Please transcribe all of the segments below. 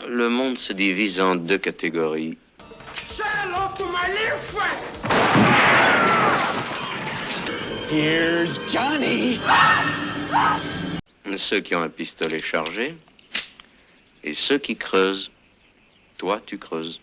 Le monde se divise en deux catégories. Here's Johnny! Ceux qui ont un pistolet chargé et ceux qui creusent. Toi, tu creuses.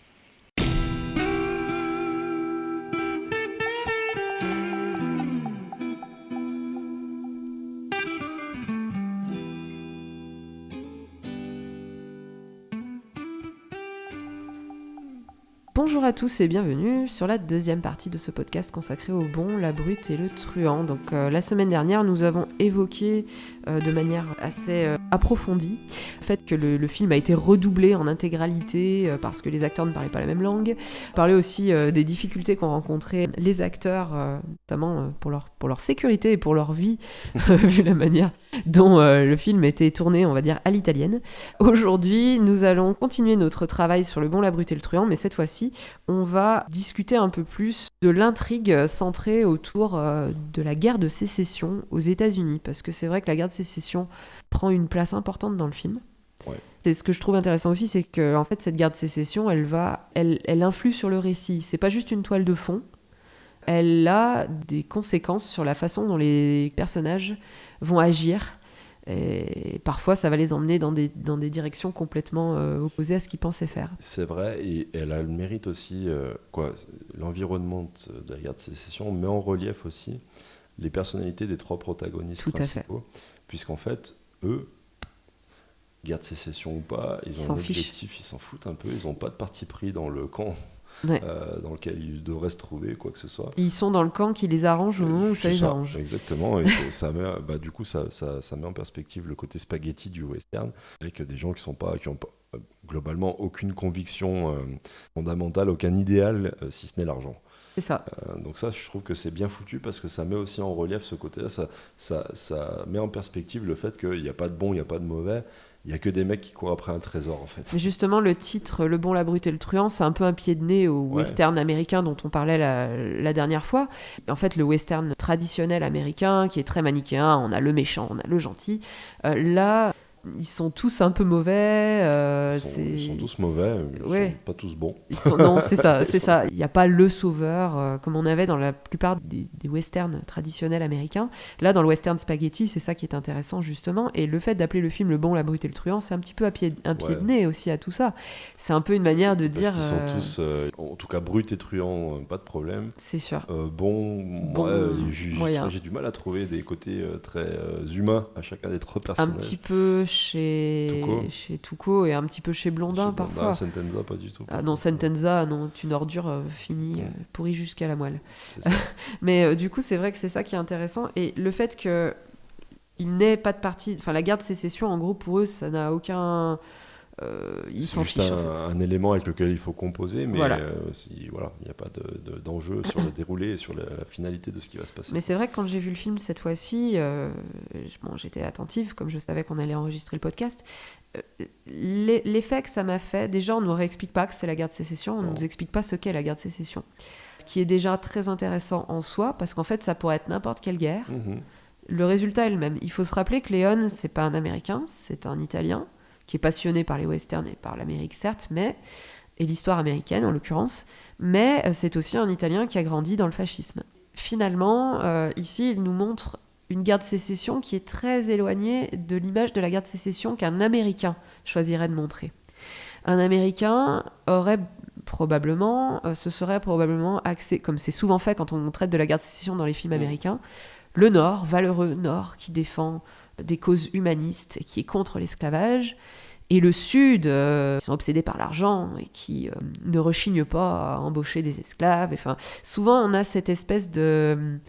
Bonjour à tous et bienvenue sur la deuxième partie de ce podcast consacré au bon, la brute et le truand. Donc la semaine dernière, nous avons évoqué de manière assez approfondie le fait que le film a été redoublé en intégralité parce que les acteurs ne parlaient pas la même langue. On parlait aussi des difficultés qu'ont rencontrées les acteurs, notamment pour leur sécurité et pour leur vie, vu la manière dont le film était tourné, on va dire, à l'italienne. Aujourd'hui, nous allons continuer notre travail sur le bon, la brute et le truand, mais cette fois-ci, on va discuter un peu plus de l'intrigue centrée autour de la guerre de sécession aux États-Unis, parce que c'est vrai que la guerre de sécession prend une place importante dans le film. Ouais. C'est ce que je trouve intéressant aussi, c'est que en fait, cette guerre de sécession, elle influe sur le récit. C'est pas juste une toile de fond. Elle a des conséquences sur la façon dont les personnages vont agir. Et parfois, ça va les emmener dans des directions complètement opposées à ce qu'ils pensaient faire. C'est vrai, et elle a le mérite aussi, l'environnement de la guerre de sécession met en relief aussi les personnalités des trois protagonistes principaux. Puisqu'en fait, eux, guerre de sécession ou pas, ils ont un objectif, ils s'en foutent un peu, ils n'ont pas de parti pris dans le camp. Ouais. Dans lequel ils devraient se trouver, quoi que ce soit. Ils sont dans le camp qui les arrange au moment où ça les arrange. Exactement, et ça met, du coup, ça met en perspective le côté spaghetti du western, avec des gens qui n'ont pas globalement aucune conviction fondamentale, aucun idéal, si ce n'est l'argent. C'est ça. Donc ça, je trouve que c'est bien foutu parce que ça met aussi en relief ce côté-là, ça met en perspective le fait qu'il n'y a pas de bon, il n'y a pas de mauvais. Il n'y a que des mecs qui courent après un trésor, en fait. C'est justement le titre, Le bon, la brute et le truand, c'est un peu un pied de nez au western américain dont on parlait la dernière fois. En fait, le western traditionnel américain, qui est très manichéen, on a le méchant, on a le gentil. Là, ils sont tous un peu mauvais. Ils sont tous mauvais, ils ne sont pas tous bons. Non, c'est ça, c'est ça. Il n'y a pas le sauveur, comme on avait dans la plupart des westerns traditionnels américains. Là, dans le western spaghetti, c'est ça qui est intéressant, justement. Et le fait d'appeler le film Le bon, la brute et le truand, c'est un petit peu un pied de nez aussi à tout ça. C'est un peu une manière de dire... Parce qu'ils sont tous, en tout cas, brutes et truands, pas de problème. C'est sûr. J'ai du mal à trouver des côtés très humains à chacun des trois personnages. Un petit peu chez Tuco et un petit peu chez Blondin parfois. Sentenza, pas du tout. Ah non, Sentenza, non, une ordure finie, pourrie jusqu'à la moelle. C'est ça. Mais du coup, c'est vrai que c'est ça qui est intéressant. Et le fait qu'il n'ait pas de parti... Enfin, la guerre de sécession, en gros, pour eux, ça n'a aucun... c'est juste un élément avec lequel il faut composer, mais il n'y a pas d'enjeu sur le déroulé et sur la finalité de ce qui va se passer. Mais c'est vrai que quand j'ai vu le film cette fois-ci, j'étais attentive, comme je savais qu'on allait enregistrer le podcast. L'effet que ça m'a fait, déjà on ne nous réexplique pas que c'est la guerre de sécession, on ne nous explique pas ce qu'est la guerre de sécession. Ce qui est déjà très intéressant en soi, parce qu'en fait ça pourrait être n'importe quelle guerre. Mm-hmm. Le résultat est le même. Il faut se rappeler que Léon, c'est pas un Américain, c'est un Italien, qui est passionné par les westerns et par l'Amérique, certes, et l'histoire américaine en l'occurrence, mais c'est aussi un Italien qui a grandi dans le fascisme. Finalement, ici, il nous montre une guerre de sécession qui est très éloignée de l'image de la guerre de sécession qu'un Américain choisirait de montrer. Un Américain se serait probablement axé, comme c'est souvent fait quand on traite de la guerre de sécession dans les films américains, le Nord, valeureux Nord, qui défend des causes humanistes et qui est contre l'esclavage, et le Sud, qui sont obsédés par l'argent et qui ne rechignent pas à embaucher des esclaves. Enfin, souvent, on a cette espèce de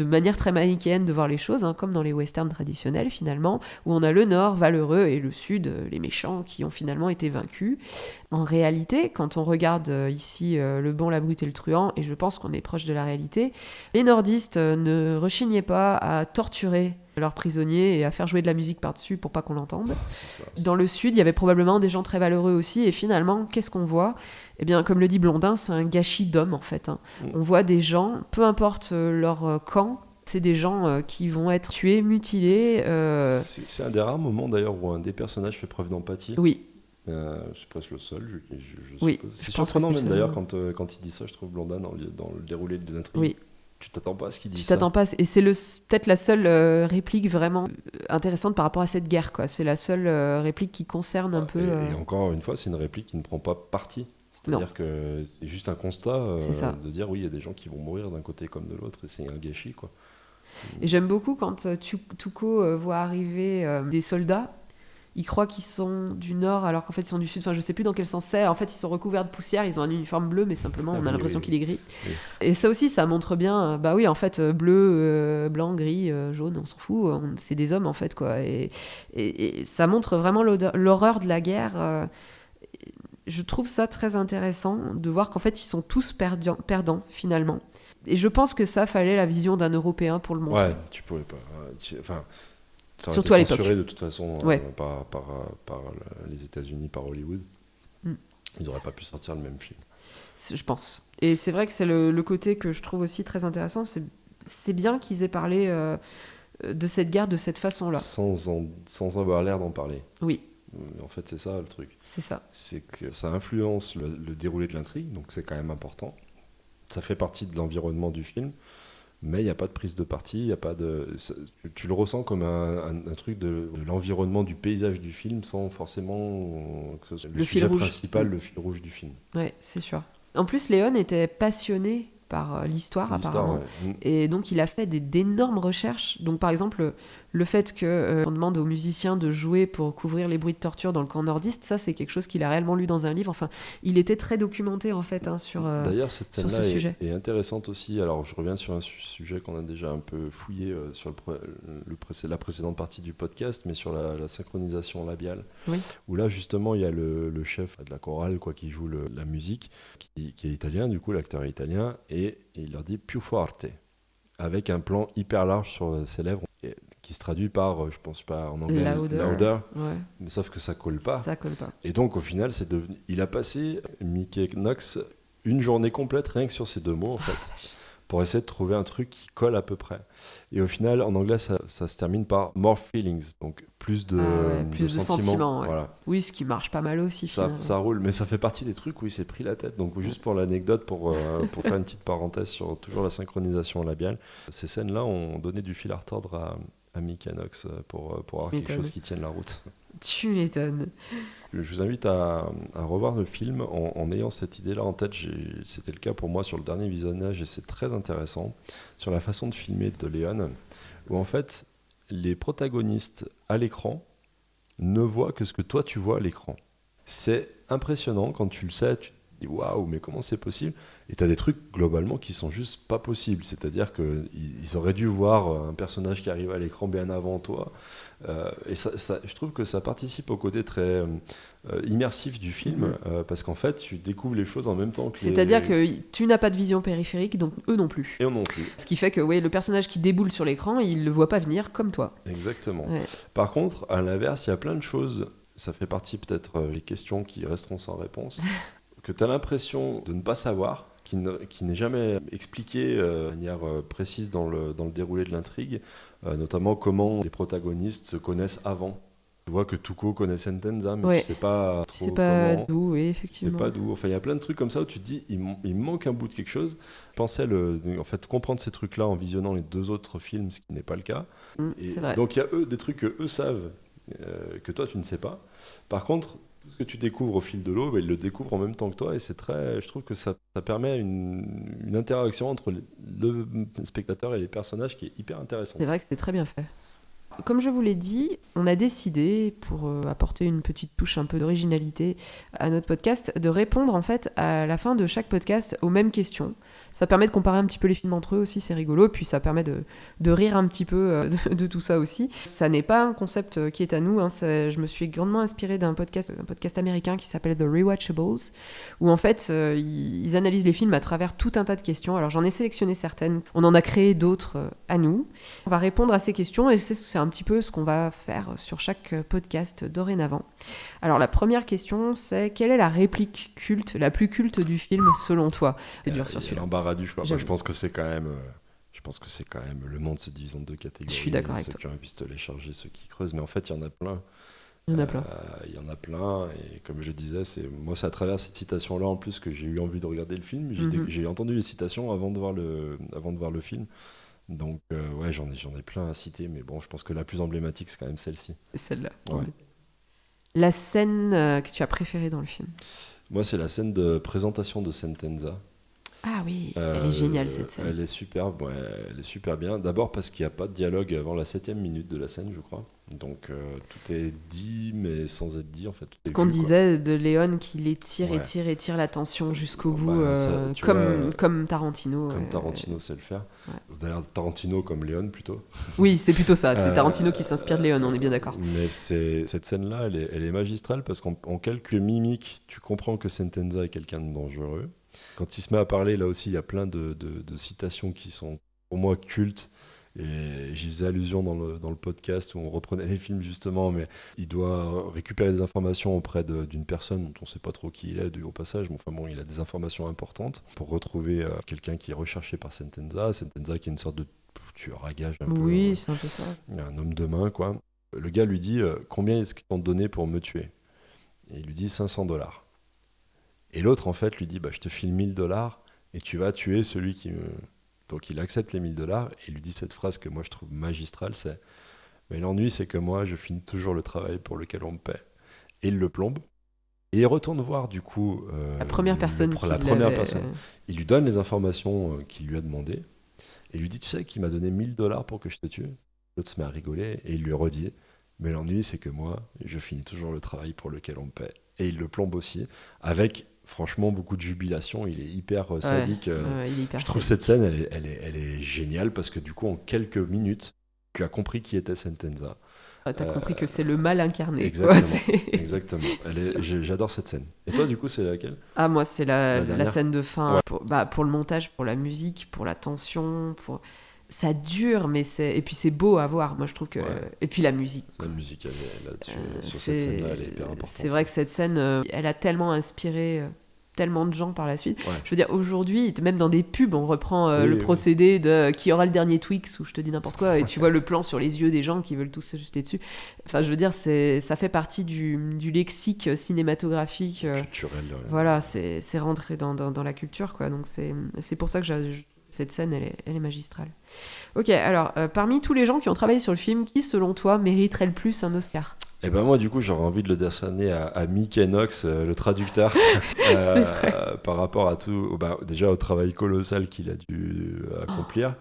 manière très manichéenne de voir les choses, comme dans les westerns traditionnels finalement, où on a le Nord valeureux et le Sud, les méchants qui ont finalement été vaincus. En réalité, quand on regarde ici Le bon, la brute et le truand, et je pense qu'on est proche de la réalité, les nordistes ne rechignaient pas à torturer leurs prisonniers et à faire jouer de la musique par-dessus pour pas qu'on l'entende. Dans le Sud, il y avait probablement des gens très valeureux aussi, et finalement, qu'est-ce qu'on voit ? Eh bien, comme le dit Blondin, c'est un gâchis d'hommes, en fait. On voit des gens, peu importe leur camp, c'est des gens qui vont être tués, mutilés. C'est un des rares moments, d'ailleurs, où un des personnages fait preuve d'empathie. Oui. C'est presque le seul, je oui, suppose. C'est surprenant même d'ailleurs quand il dit ça, je trouve Blondin dans le déroulé de l'intrigue. Oui. Tu t'attends pas à ce qu'il dise tu ça. t'attends pas, et c'est peut-être la seule réplique vraiment intéressante par rapport à cette guerre, quoi. C'est la seule réplique qui concerne un peu... Et encore une fois, c'est une réplique qui ne prend pas parti. C'est-à-dire que c'est juste un constat de dire oui, il y a des gens qui vont mourir d'un côté comme de l'autre, et c'est un gâchis, quoi. Et j'aime beaucoup quand Tuco voit arriver des soldats. Ils croient qu'ils sont du nord alors qu'en fait ils sont du sud. Enfin, je sais plus dans quel sens c'est. En fait, ils sont recouverts de poussière. Ils ont un uniforme bleu, mais simplement on a l'impression qu'il est gris. Oui. Et ça aussi, ça montre bien. Bah oui, en fait, bleu, blanc, gris, jaune, on s'en fout. C'est des hommes en fait, quoi. Et ça montre vraiment l'horreur de la guerre. Je trouve ça très intéressant de voir qu'en fait ils sont tous perdants finalement. Et je pense que ça fallait la vision d'un Européen pour le montrer. Ouais, tu pouvais pas. Enfin. Ça aurait surtout été à censuré l'époque. De toute façon par les États-Unis, par Hollywood. Ils n'auraient pas pu sortir le même film. Je pense. Et c'est vrai que c'est le côté que je trouve aussi très intéressant. C'est bien qu'ils aient parlé de cette guerre de cette façon-là. Sans avoir l'air d'en parler. Oui. En fait, c'est ça le truc. C'est ça. C'est que ça influence le déroulé de l'intrigue, donc c'est quand même important. Ça fait partie de l'environnement du film. Mais il n'y a pas de prise de parti, y a pas de... tu le ressens comme un truc de l'environnement, du paysage du film, sans forcément que ce soit le sujet principal, le fil rouge du film. Ouais, c'est sûr. En plus, Léon était passionné par l'histoire apparemment. Ouais. Et donc, il a fait d'énormes recherches. Donc, par exemple, le fait qu'on demande aux musiciens de jouer pour couvrir les bruits de torture dans le camp nordiste, ça, c'est quelque chose qu'il a réellement lu dans un livre. Enfin, il était très documenté, en fait, sur ce sujet. D'ailleurs, cette scène-là est intéressante aussi. Alors, je reviens sur un sujet qu'on a déjà un peu fouillé sur la précédente partie du podcast, mais sur la synchronisation labiale. Oui. Où là, justement, il y a le chef de la chorale qui joue la musique, qui est italien, du coup, l'acteur est italien, et il leur dit più forte, avec un plan hyper large sur ses lèvres, qui se traduit par, je pense pas en anglais, louder, ouais. Mais sauf que ça colle pas. Ça colle pas. Et donc au final, il a passé, Mickey Knox, une journée complète rien que sur ces deux mots en fait, pour essayer de trouver un truc qui colle à peu près. Et au final, en anglais, ça se termine par more feelings, donc plus de sentiments. Ouais. Voilà. Oui, ce qui marche pas mal aussi. Ça roule, mais ça fait partie des trucs où il s'est pris la tête. Donc juste pour l'anecdote, pour faire une petite parenthèse sur toujours la synchronisation labiale, ces scènes-là ont donné du fil à retordre à Mickey Knox pour avoir quelque chose qui tienne la route. Tu m'étonnes. Je vous invite à revoir le film en ayant cette idée-là en tête. C'était le cas pour moi sur le dernier visionnage et c'est très intéressant sur la façon de filmer de Léon, où en fait les protagonistes à l'écran ne voient que ce que toi tu vois à l'écran. C'est impressionnant quand tu le sais, tu te dis waouh, mais comment c'est possible ? Et tu as des trucs globalement qui sont juste pas possibles. C'est-à-dire qu'ils auraient dû voir un personnage qui arrive à l'écran bien avant toi. Et ça, je trouve que ça participe au côté très immersif du film, parce qu'en fait, tu découvres les choses en même temps que C'est-à-dire que tu n'as pas de vision périphérique, donc eux non plus. Et eux non plus. Ce qui fait que le personnage qui déboule sur l'écran, il le voit pas venir comme toi. Exactement. Ouais. Par contre, à l'inverse, il y a plein de choses, ça fait partie peut-être des questions qui resteront sans réponse, que tu as l'impression de ne pas savoir, qui n'est jamais expliqué de manière précise dans le déroulé de l'intrigue, notamment comment les protagonistes se connaissent avant. Tu vois que Tuco connaît Sentenza, mais tu sais pas trop c'est pas comment. D'où, oui, effectivement. C'est pas d'où. Enfin, il y a plein de trucs comme ça où tu te dis, il me manque un bout de quelque chose. Je pensais en fait, comprendre ces trucs-là en visionnant les deux autres films, ce qui n'est pas le cas. C'est vrai. Donc il y a des trucs que eux savent, que toi tu ne sais pas. Par contre, tout ce que tu découvres au fil de l'eau, ils le découvrent en même temps que toi, et je trouve que ça permet une interaction entre le spectateur et les personnages qui est hyper intéressante. C'est vrai que c'est très bien fait. Comme je vous l'ai dit, on a décidé, pour apporter une petite touche un peu d'originalité à notre podcast, de répondre en fait à la fin de chaque podcast aux mêmes questions. Ça permet de comparer un petit peu les films entre eux aussi, c'est rigolo, puis ça permet de rire un petit peu de tout ça aussi. Ça n'est pas un concept qui est à nous, je me suis grandement inspirée d'un podcast américain qui s'appelle The Rewatchables, où en fait ils analysent les films à travers tout un tas de questions. Alors j'en ai sélectionné certaines, on en a créé d'autres à nous. On va répondre à ces questions et c'est un petit peu ce qu'on va faire sur chaque podcast dorénavant. Alors la première question, c'est quelle est la réplique culte, la plus culte du film selon toi ? C'est dur sur celui-là. L'embarras du choix. Moi, je pense que c'est quand même le monde se divise en deux catégories. Je suis d'accord avec ceux toi. qui ont un pistolet chargé, ceux qui creusent, mais en fait il y en a plein. Il y en a plein. Il y en a plein, et comme je disais, c'est à travers cette citation-là en plus que j'ai eu envie de regarder le film. J'ai entendu les citations avant de voir le film. Donc ouais, j'en ai plein à citer, mais bon, je pense que la plus emblématique, c'est quand même celle-ci. C'est celle-là. Ouais. La scène que tu as préférée dans le film? Moi, c'est la scène de présentation de Sentenza. Ah oui, elle est géniale cette scène. Elle est superbe, ouais, elle est super bien. D'abord parce qu'il n'y a pas de dialogue avant la 7e minute de la scène, je crois. Donc tout est dit, mais sans être dit en fait. Ce qu'on disait de Léon qui étire la tension jusqu'au bout, comme Tarantino. Comme Tarantino sait le faire. Ouais. D'ailleurs, Tarantino comme Léon plutôt. Oui, c'est plutôt ça. C'est Tarantino qui s'inspire de Léon, on est bien d'accord. Mais cette scène-là, elle est magistrale parce qu'en quelques mimiques, tu comprends que Sentenza est quelqu'un de dangereux. Quand il se met à parler, là aussi, il y a plein de citations qui sont pour moi cultes. Et j'y faisais allusion dans le podcast où on reprenait les films justement, mais il doit récupérer des informations auprès d'une personne dont on ne sait pas trop qui il est au passage, mais enfin bon, il a des informations importantes pour retrouver quelqu'un qui est recherché par Sentenza qui est une sorte de tueur à gages un peu. Oui, c'est un peu ça. Un homme de main, quoi. Le gars lui dit combien est-ce qu'ils t'ont donné pour me tuer? Et il lui dit $500. Et l'autre en fait lui dit je te file $1000 et tu vas tuer celui qui me... Donc il accepte les $1000 et il lui dit cette phrase que moi je trouve magistrale, c'est « Mais l'ennui c'est que moi je finis toujours le travail pour lequel on me paie ». Et il le plombe. Et il retourne voir du coup... la première personne. Il lui donne les informations qu'il lui a demandées. Et il lui dit « Tu sais qu'il m'a donné $1000 pour que je te tue ?» L'autre se met à rigoler et il lui redit « Mais l'ennui c'est que moi je finis toujours le travail pour lequel on me paie ». Et il le plombe aussi avec... Franchement, beaucoup de jubilation, il est hyper sadique. Il est hyper je trouve cette scène, elle est géniale parce que du coup, en quelques minutes, tu as compris qui était Sentenza. T'as compris que c'est le mal incarné. Exactement. J'adore cette scène. Et toi, du coup, c'est laquelle? Ah, moi, c'est la scène de fin. Ouais. Pour le montage, pour la musique, pour la tension, ça dure, mais et puis c'est beau à voir. Moi, je trouve que... Et puis la musique. La musique, elle est là-dessus. Sur cette scène-là, elle est hyper importante. C'est vrai que cette scène, elle a tellement inspiré tellement de gens par la suite. Ouais. Je veux dire, aujourd'hui, même dans des pubs, on reprend le procédé de qui aura le dernier Twix, ou je te dis n'importe quoi, et tu vois le plan sur les yeux des gens qui veulent tous se jeter dessus. Enfin, je veux dire, ça fait partie du lexique cinématographique. Culturel. Voilà, c'est rentré dans la culture, quoi. Donc c'est pour ça que cette scène, elle est magistrale. Ok, alors, parmi tous les gens qui ont travaillé sur le film, qui, selon toi, mériterait le plus un Oscar? Eh ben moi, du coup, j'aurais envie de le décerner à Mickey Knox, le traducteur, par rapport à tout, déjà au travail colossal qu'il a dû accomplir.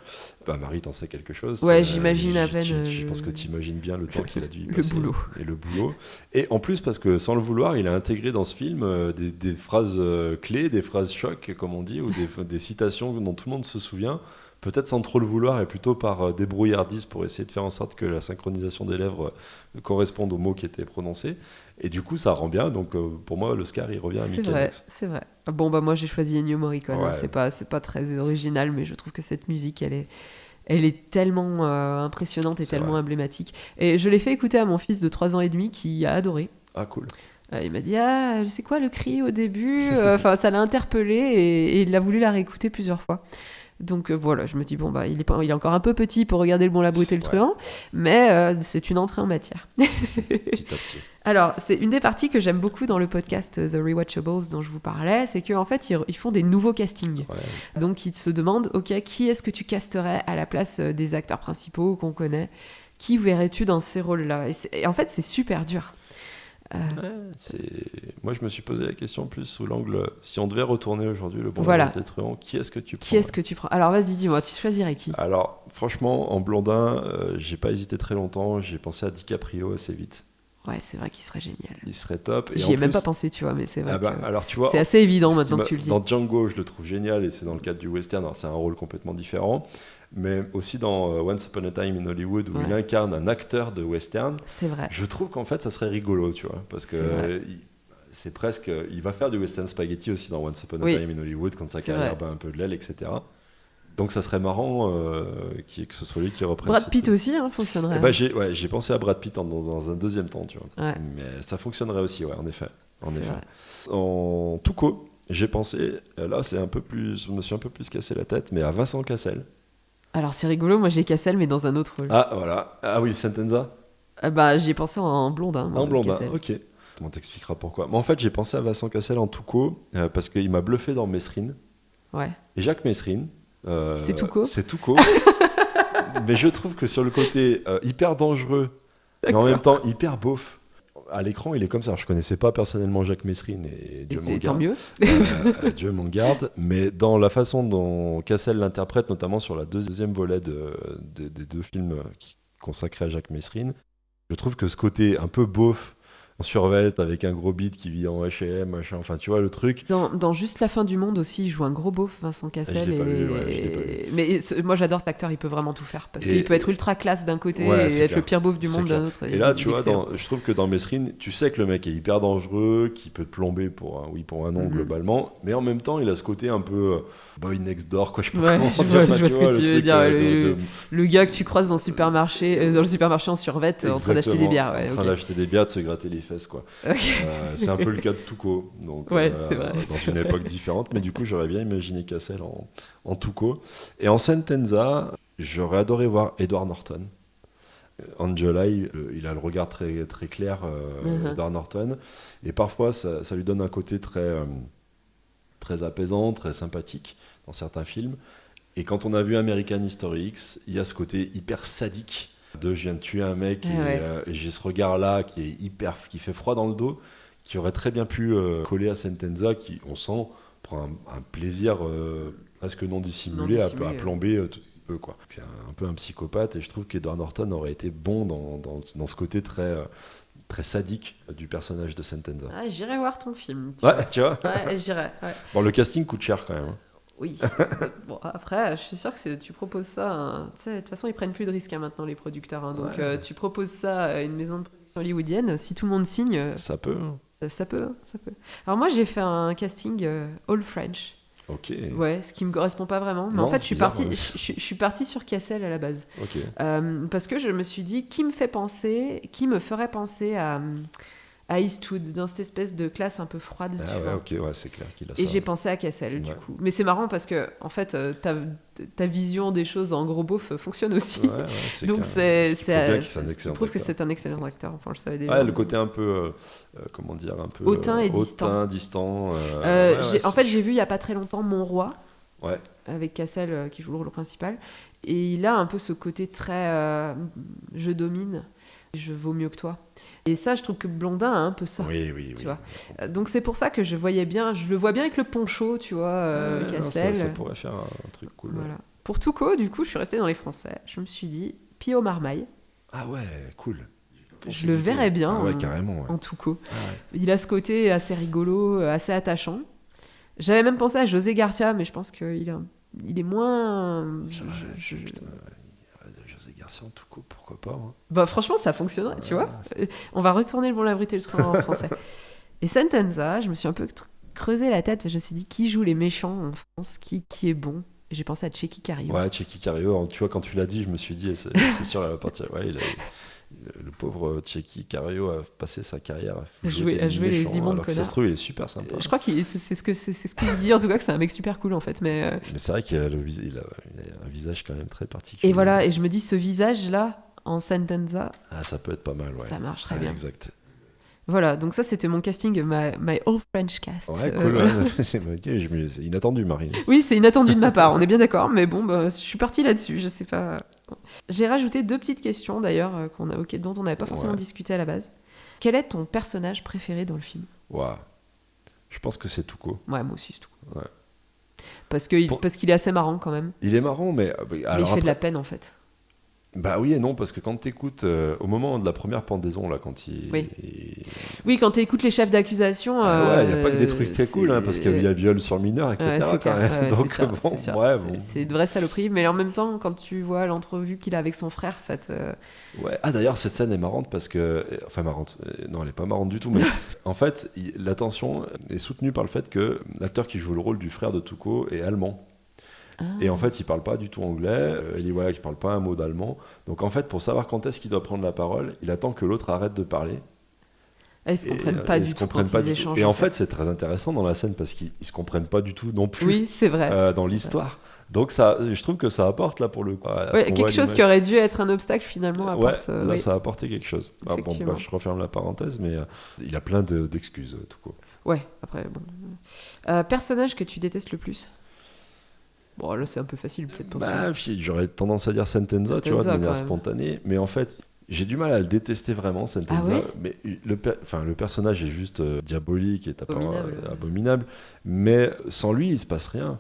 Marie, t'en sais quelque chose? Ouais, j'imagine à peine. Je pense que tu imagines bien le temps qu'il a dû y passer. Le boulot. Et en plus, parce que sans le vouloir, il a intégré dans ce film des phrases clés, des phrases chocs, comme on dit, ou des citations dont tout le monde se souvient. Peut-être sans trop le vouloir et plutôt par débrouillardise pour essayer de faire en sorte que la synchronisation des lèvres corresponde aux mots qui étaient prononcés. Et du coup, ça rend bien. Donc, pour moi, l'Oscar, il revient à Mickey Knox. C'est vrai. Bon, moi, j'ai choisi Ennio Morricone. Ouais. C'est pas très original, mais je trouve que cette musique, elle est tellement impressionnante et tellement emblématique. Et je l'ai fait écouter à mon fils de 3 ans et demi qui a adoré. Ah, cool. Il m'a dit c'est quoi le cri au début? Ça l'a interpellé et il a voulu la réécouter plusieurs fois. Donc voilà, je me dis il est encore un peu petit pour regarder Le Bon, la Brute et le Truand, mais c'est une entrée en matière. Petit à petit. Alors, c'est une des parties que j'aime beaucoup dans le podcast The Rewatchables dont je vous parlais, c'est qu'en fait, ils font des nouveaux castings. Ouais. Donc, ils se demandent, ok, qui est-ce que tu casterais à la place des acteurs principaux qu'on connaît? Qui verrais-tu dans ces rôles-là? Et en fait, c'est super dur. Moi, je me suis posé la question plus sous l'angle, si on devait retourner aujourd'hui Le Bon, la Brute et le Truand, qui est-ce que tu prends? Alors, vas-y, dis-moi, tu choisirais qui? Alors, franchement, en blondin, j'ai pas hésité très longtemps, j'ai pensé à DiCaprio assez vite. Ouais, c'est vrai qu'il serait génial. Il serait top. J'y ai même pas pensé, tu vois, mais c'est vrai alors, tu vois, c'est assez évident maintenant que tu le dis. Dans Django, je le trouve génial, et c'est dans le cadre du western, alors c'est un rôle complètement différent. Mais aussi dans Once Upon a Time in Hollywood, où il incarne un acteur de western. C'est vrai. Je trouve qu'en fait, ça serait rigolo, tu vois, parce que c'est presque... Il va faire du western spaghetti aussi dans Once Upon a Time in Hollywood, quand sa carrière bat un peu de l'aile, etc. Donc ça serait marrant que ce soit lui qui reprenne. Brad Pitt aussi fonctionnerait. J'ai pensé à Brad Pitt dans un deuxième temps, tu vois. Ouais. Mais ça fonctionnerait aussi, en effet. En Tuco, j'ai pensé, là je me suis un peu plus cassé la tête, mais à Vincent Cassel. Alors c'est rigolo, moi j'ai Cassel mais dans un autre rôle. Ah voilà, ah oui, Sentenza. J'y ai pensé en blondin. En blondin, ok. On t'expliquera pourquoi. Mais en fait, j'ai pensé à Vincent Cassel en Touko parce qu'il m'a bluffé dans Mesrine. Ouais. Et Jacques Mesrine. C'est Touko. C'est Touko. Mais je trouve que sur le côté hyper dangereux, mais en même temps hyper beauf, à l'écran, il est comme ça. Alors, je connaissais pas personnellement Jacques Mesrine et Dieu m'en garde. Tant mieux. Dieu m'en garde. Mais dans la façon dont Cassel l'interprète, notamment sur la deuxième volet des 2 films consacrés à Jacques Mesrine, je trouve que ce côté un peu beauf, en survêt, avec un gros beat qui vit en H&M, machin, enfin tu vois le truc. Dans Juste la fin du monde aussi, il joue un gros beauf, Vincent Cassel. Je l'ai pas vu. Mais moi j'adore cet acteur, il peut vraiment tout faire. Parce qu'il peut être ultra classe d'un côté et être clair. le pire beauf du monde d'un autre. Et là, tu vois, je trouve que dans Mesrine, tu sais que le mec est hyper dangereux, qui peut te plomber pour un nom globalement, mais en même temps, il a ce côté un peu boy next door, quoi. Je sais pas comment dire. Je vois ce que tu veux dire. Le gars que tu croises dans le supermarché en survêt, en train d'acheter des bières. En train d'acheter des bières, de se gratter les fesses, quoi. Okay. C'est un peu le cas de Touko, donc c'est vrai, dans une époque différente, mais du coup j'aurais bien imaginé Cassel en Touko. Et en Sentenza, j'aurais adoré voir Edward Norton. Angela, il a le regard très, très clair, Edward Norton, et parfois ça lui donne un côté très, très apaisant, très sympathique dans certains films. Et quand on a vu American History X, il y a ce côté hyper sadique de je viens de tuer un mec et j'ai ce regard là qui fait froid dans le dos, qui aurait très bien pu coller à Sentenza, qui on sent prend un plaisir presque non dissimulé à plomber tout peu, quoi. C'est un peu un psychopathe, et je trouve qu'Edward Norton aurait été bon dans ce côté très très sadique du personnage de Sentenza. J'irai voir ton film. Tu vois. J'irai. Ouais. Bon, le casting coûte cher quand même. Oui. Bon, après, je suis sûre que tu proposes ça. Tu sais, de toute façon, ils prennent plus de risques maintenant, les producteurs. Donc, tu proposes ça à une maison de production hollywoodienne. Si tout le monde signe, ça peut. Ça peut. Alors moi, j'ai fait un casting all French. Ok. Ouais, ce qui me correspond pas vraiment. Mais en fait, je suis partie sur Cassel à la base. Ok. Parce que je me suis dit, qui me ferait penser à Eastwood, dans cette espèce de classe un peu froide. C'est clair qu'il a ça. Et j'ai pensé à Cassel, du coup. Mais c'est marrant parce que, en fait, ta vision des choses en gros beauf fonctionne aussi. C'est donc ça prouve que c'est un excellent acteur. Enfin, je savais déjà. Le côté un peu, comment dire, un peu hautain et distant. En fait, j'ai vu il y a pas très longtemps Mon Roi, avec Cassel qui joue le rôle principal, et il a un peu ce côté très je domine. Je vaux mieux que toi. Et ça, je trouve que Blondin a un peu ça. Oui. Tu vois. Donc c'est pour ça que je le vois bien avec le poncho, tu vois, Cassel. Ça pourrait faire un truc cool. Voilà. Pour Touko, du coup, je suis restée dans les Français. Je me suis dit, Pio Marmaille. Ah ouais, cool. Je le verrais bien carrément, en Touko. Il a ce côté assez rigolo, assez attachant. J'avais même pensé à José Garcia, mais je pense qu'il est moins... José Garcia en Touko, pourquoi pas, hein. Bah franchement, ça fonctionnerait, tu vois. On va retourner Le Bon, la Brute et le Truand en français. Et Sentenza, je me suis un peu creusé la tête. Je me suis dit, qui joue les méchants en France, qui est bon. Et j'ai pensé à Tchéky Karyo. Ouais, Tchéky Karyo, tu vois, quand tu l'as dit, je me suis dit, c'est sûr, elle va partir. Ouais, le pauvre Tchéky Karyo a passé sa carrière à jouer les immondes connards. Ça se trouve, il est super sympa. Je crois que c'est ce qu'il dit, en tout cas, que c'est un mec super cool, en fait. Mais c'est vrai qu'il a un visage quand même très particulier. Et voilà, et je me dis, ce visage-là, en Sentenza... ça peut être pas mal, ça marcherait bien. Exact. Voilà, donc ça, c'était mon casting, my all French cast. Ouais, cool, c'est inattendu, Marine. Oui, c'est inattendu de ma part, on est bien d'accord, mais bon, je suis partie là-dessus, je sais pas... J'ai rajouté 2 petites questions, d'ailleurs, dont on n'avait pas forcément discuté à la base. Quel est ton personnage préféré dans le film ? Je pense que c'est Touko. Ouais, moi aussi, c'est Touko. Ouais. Parce qu'il est assez marrant, quand même. Il est marrant, mais il fait de la peine, en fait. Bah oui et non, parce que quand t'écoutes au moment de la première pendaison, là, quand il... Oui, quand t'écoutes les chefs d'accusation... il n'y a pas que des trucs très cool, hein, parce qu'il y a viol sur mineur, etc. Quand même. Donc c'est de vraies saloperies, mais en même temps, quand tu vois l'entrevue qu'il a avec son frère, ça te... Ouais. Ah d'ailleurs, cette scène est marrante parce que... Enfin marrante, non, elle est pas marrante du tout, mais en fait, la tension est soutenue par le fait que l'acteur qui joue le rôle du frère de Touko est allemand. Et en fait, il parle pas du tout anglais, il dit qu'il parle pas un mot d'allemand. Donc en fait, pour savoir quand est-ce qu'il doit prendre la parole, il attend que l'autre arrête de parler. Ils se comprennent pas du tout quand ils échangent. Et en fait, c'est très intéressant dans la scène parce qu'ils se comprennent pas du tout non plus. Oui, c'est vrai. Dans l'histoire. Donc je trouve que ça apporte là pour le coup. Quelque chose qui aurait dû être un obstacle finalement apporte. Là, ça a apporté quelque chose. Je referme la parenthèse, mais il y a plein d'excuses tout court. Ouais, après bon. Personnage que tu détestes le plus? Bon, là c'est un peu facile peut-être pour ça. J'aurais tendance à dire Sentenza, tu vois, de manière spontanée, mais en fait. J'ai du mal à le détester vraiment, Sentenza, mais le personnage est juste diabolique et abominable, mais sans lui, il se passe rien.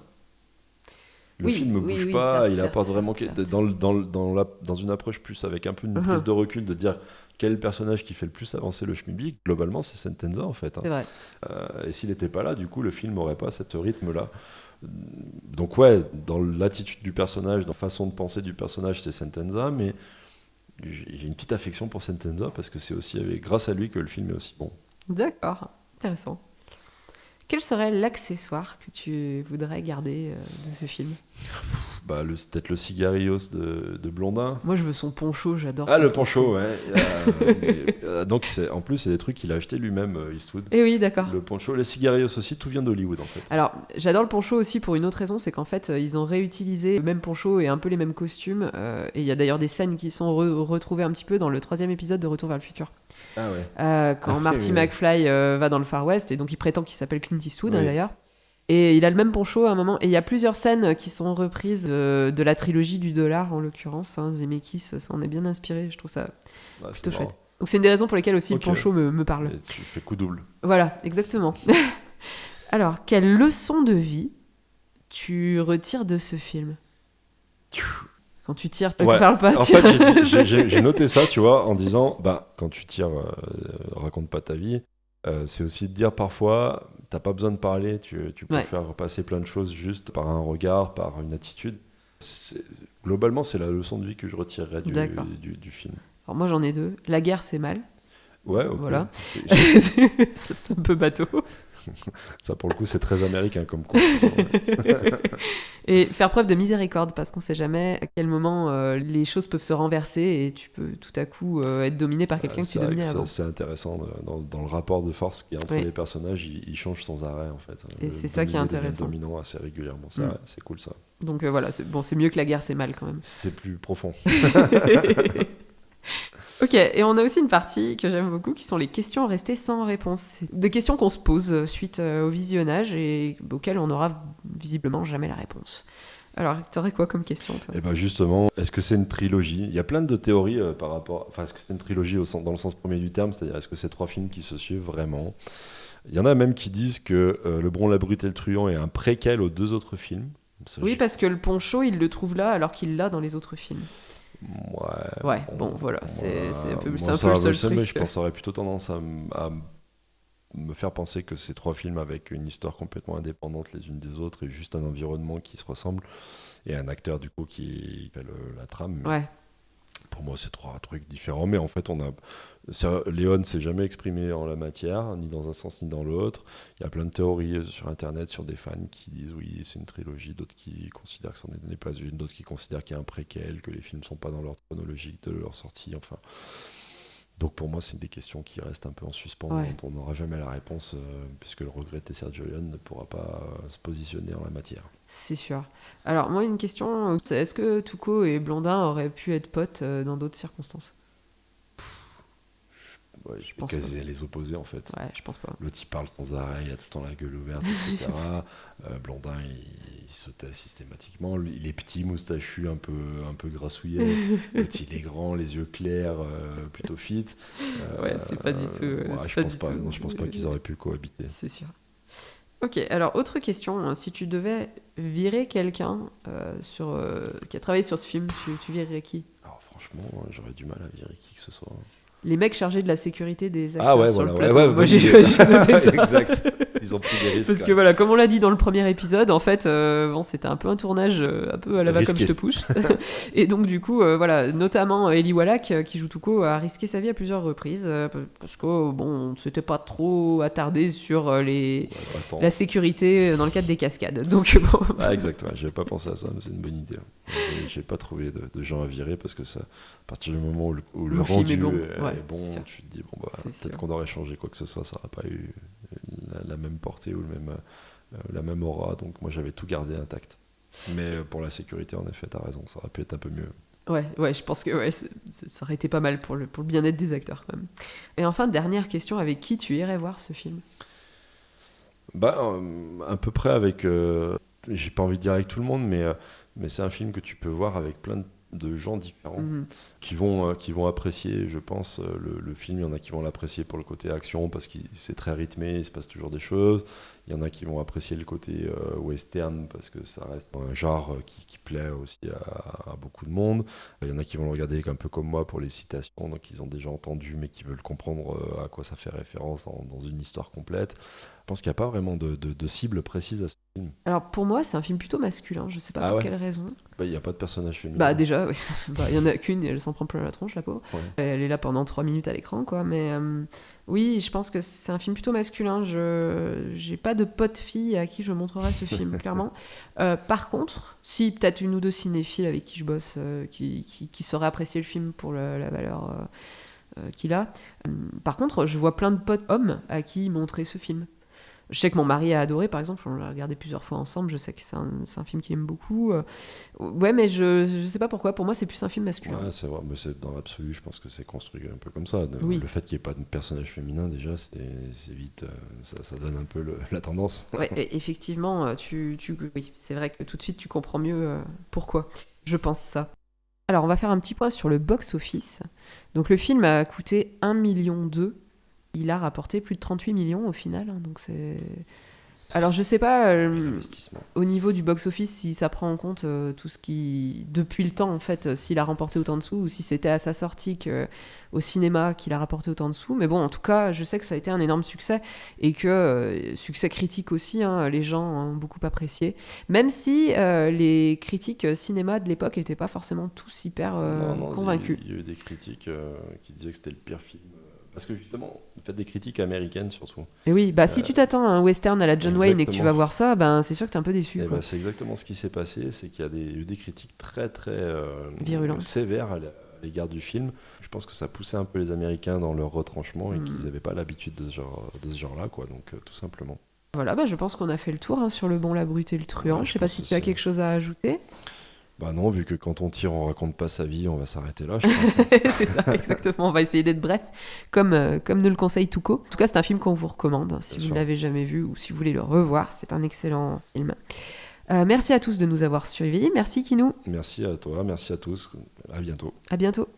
Le film ne bouge pas, il apporte vraiment dans une approche plus avec un peu une prise de recul de dire quel personnage qui fait le plus avancer le schmilblick. Globalement, c'est Sentenza en fait. C'est vrai. Et s'il n'était pas là, du coup, le film n'aurait pas ce rythme-là. Donc ouais, dans l'attitude du personnage, dans la façon de penser du personnage, c'est Sentenza, mais j'ai une petite affection pour Sentenza parce que c'est aussi grâce à lui que le film est aussi bon. D'accord, intéressant. Quel serait l'accessoire que tu voudrais garder de ce film? Peut-être le cigarillos de Blondin. Moi, je veux son poncho, j'adore. Le poncho, ouais. Donc, en plus, c'est des trucs qu'il a acheté lui-même, Eastwood. Et oui, d'accord. Le poncho, les cigarillos aussi, tout vient d'Hollywood, en fait. Alors, j'adore le poncho aussi pour une autre raison, c'est qu'en fait, ils ont réutilisé le même poncho et un peu les mêmes costumes. Et il y a d'ailleurs des scènes qui sont retrouvées un petit peu dans le 3e épisode de Retour vers le futur. Ah ouais. Quand Marty McFly va dans le Far West, et donc il prétend qu'il s'appelle Clint Eastwood, d'ailleurs. Et il a le même poncho à un moment. Et il y a plusieurs scènes qui sont reprises de la trilogie du dollar, en l'occurrence. Zemeckis s'en est bien inspiré. Je trouve ça plutôt chouette. Donc c'est une des raisons pour lesquelles aussi le poncho me parle. Et tu fais coup double. Voilà, exactement. Alors, quelle leçon de vie tu retires de ce film? Quand tu tires, tu ne parles pas. En fait, j'ai noté ça, tu vois, en disant, quand tu tires, raconte pas ta vie. C'est aussi de dire parfois, t'as pas besoin de parler, tu peux faire passer plein de choses juste par un regard, par une attitude. Globalement, c'est la leçon de vie que je retirerais du film. Alors moi, j'en ai deux. La guerre, c'est mal. Ouais, okay. Voilà. C'est un peu bateau. Ça, pour le coup, c'est très américain comme conclusion. Et faire preuve de miséricorde, parce qu'on sait jamais à quel moment les choses peuvent se renverser et tu peux tout à coup être dominé par quelqu'un que tu dominais avant. C'est intéressant. Dans le rapport de force qu'il y a entre les personnages, il change sans arrêt, en fait. Et c'est ça qui est intéressant. Dominant assez régulièrement. C'est cool, ça. Donc voilà, c'est mieux que la guerre, c'est mal quand même. C'est plus profond. Ok, et on a aussi une partie que j'aime beaucoup qui sont les questions restées sans réponse. C'est des questions qu'on se pose suite au visionnage et auxquelles on n'aura visiblement jamais la réponse. Alors, t'aurais quoi comme question, toi ? Eh ben justement, est-ce que c'est une trilogie ? Il y a plein de théories par rapport... Enfin, est-ce que c'est une trilogie dans le sens premier du terme ? C'est-à-dire, est-ce que c'est 3 films qui se suivent vraiment ? Il y en a même qui disent que Le Bron, la Brute et le Truand est un préquel aux 2 autres films. Oui, parce que le poncho, il le trouve là alors qu'il l'a dans les autres films. Ouais, bon, voilà, c'est un peu le seul truc. Mais je pense que ça aurait plutôt tendance à me faire penser que c'est 3 films avec une histoire complètement indépendante les unes des autres et juste un environnement qui se ressemble et un acteur du coup qui fait la trame. Ouais. Pour moi, c'est 3 trucs différents, mais en fait, Léon ne s'est jamais exprimé en la matière, ni dans un sens ni dans l'autre. Il y a plein de théories sur Internet, sur des fans qui disent oui, c'est une trilogie, d'autres qui considèrent que ce n'est pas une, d'autres qui considèrent qu'il y a un préquel, que les films ne sont pas dans l'ordre chronologique de leur sortie, enfin... Donc pour moi, c'est des questions qui restent un peu en suspens, dont on n'aura jamais la réponse, puisque le regretté Sergio Leone ne pourra pas se positionner en la matière. C'est sûr. Alors moi, une question, est-ce que Tuco et Blondin auraient pu être potes dans d'autres circonstances ? Je pense quasi les opposés en fait. Ouais, je pense pas. L'autre il parle sans arrêt, il a tout le temps la gueule ouverte, etc. Blondin il se tait systématiquement. Il est petit, moustachu, un peu grassouillet. L'autre il est grand, les yeux clairs, plutôt fit. C'est pas du tout. Je pense pas qu'ils auraient pu cohabiter. C'est sûr. Ok, alors autre question. Si tu devais virer quelqu'un qui a travaillé sur ce film, tu virerais qui ? Alors franchement, j'aurais du mal à virer qui que ce soit. Les mecs chargés de la sécurité des acteurs sur le plateau. Moi, j'ai noté ça. Exact. Ils ont pris des risques. Parce que voilà, comme on l'a dit dans le premier épisode, en fait, c'était un peu un tournage un peu à la va comme je te push. Et donc du coup, notamment Eli Wallach, qui joue Tuco, a risqué sa vie à plusieurs reprises parce que on ne s'était pas trop attardé sur la sécurité dans le cadre des cascades. Donc bon. Exactement. J'avais pas pensé à ça, mais c'est une bonne idée. J'ai pas trouvé de gens à virer parce que ça, à partir du moment où le rendu et bon, tu te dis, peut-être qu'on aurait changé quoi que ce soit, ça n'aurait pas eu la même portée ou la même aura. Donc moi, j'avais tout gardé intact. Mais pour la sécurité, en effet, t'as raison, ça aurait pu être un peu mieux. Ouais, je pense que ça aurait été pas mal pour le bien-être des acteurs quand même. Et enfin, dernière question, avec qui tu irais voir ce film ? À peu près avec... j'ai pas envie de dire avec tout le monde, mais c'est un film que tu peux voir avec plein de gens différents qui vont apprécier, je pense, le film. Il y en a qui vont l'apprécier pour le côté action parce que c'est très rythmé, il se passe toujours des choses. Il y en a qui vont apprécier le côté western parce que ça reste un genre qui plaît aussi à beaucoup de monde. Il y en a qui vont le regarder un peu comme moi pour les citations, donc ils ont déjà entendu mais qui veulent comprendre à quoi ça fait référence dans une histoire complète. Je pense qu'il n'y a pas vraiment de cible précise à ce film. Alors pour moi, c'est un film plutôt masculin, je sais pas pour quelle raison. Il n'y a pas de personnage féminin. Déjà, oui. Il y en a qu'une et elle s'en prend plein la tronche, la pauvre. Ouais. Elle est là pendant 3 minutes à l'écran, quoi. Mais oui, je pense que c'est un film plutôt masculin. J'ai pas de pote fille à qui je montrerai ce film, clairement. Par contre, si peut-être une ou deux cinéphiles avec qui je bosse, qui sauraient apprécier le film pour la valeur qu'il a. Par contre, je vois plein de potes hommes à qui montrer ce film. Je sais que mon mari a adoré, par exemple, on l'a regardé plusieurs fois ensemble, je sais que c'est un film qu'il aime beaucoup. Ouais, mais je sais pas pourquoi, pour moi c'est plus un film masculin. Ouais, c'est vrai, mais dans l'absolu, je pense que c'est construit un peu comme ça. Oui. Le fait qu'il n'y ait pas de personnage féminin, déjà, c'est vite, ça donne un peu la tendance. Ouais, effectivement, oui, c'est vrai que tout de suite tu comprends mieux pourquoi, je pense ça. Alors on va faire un petit point sur le box-office. Donc le film a coûté 1,2 million. Il a rapporté plus de 38 millions au final, donc c'est... Alors je sais pas au niveau du box-office si ça prend en compte tout ce qui... Depuis le temps en fait, s'il a remporté autant de sous ou si c'était à sa sortie au cinéma qu'il a rapporté autant de sous. Mais bon, en tout cas, je sais que ça a été un énorme succès et que succès critique aussi, les gens ont beaucoup apprécié. Même si les critiques cinéma de l'époque n'étaient pas forcément tous hyper convaincus. Il y a eu des critiques qui disaient que c'était le pire film. Parce que justement, il fait des critiques américaines surtout. Et oui, si tu t'attends à un western à la John Wayne et que tu vas voir ça, c'est sûr que t'es un peu déçu. Quoi. C'est exactement ce qui s'est passé, c'est qu'il y a eu des critiques très très sévères à l'égard du film. Je pense que ça poussait un peu les Américains dans leur retranchement et qu'ils n'avaient pas l'habitude de ce genre-là, quoi. Donc tout simplement. Voilà, je pense qu'on a fait le tour sur Le Bon, la Brute et le Truand. Je sais pas si tu as quelque chose à ajouter. Non, vu que quand on tire, on raconte pas sa vie, on va s'arrêter là, je pense. C'est ça, exactement. On va essayer d'être bref, comme nous le conseille Touko. En tout cas, c'est un film qu'on vous recommande. Si vous ne l'avez jamais vu ou si vous voulez le revoir, c'est un excellent film. Merci à tous de nous avoir suivis. Merci Kinou. Merci à toi, merci à tous. À bientôt. À bientôt.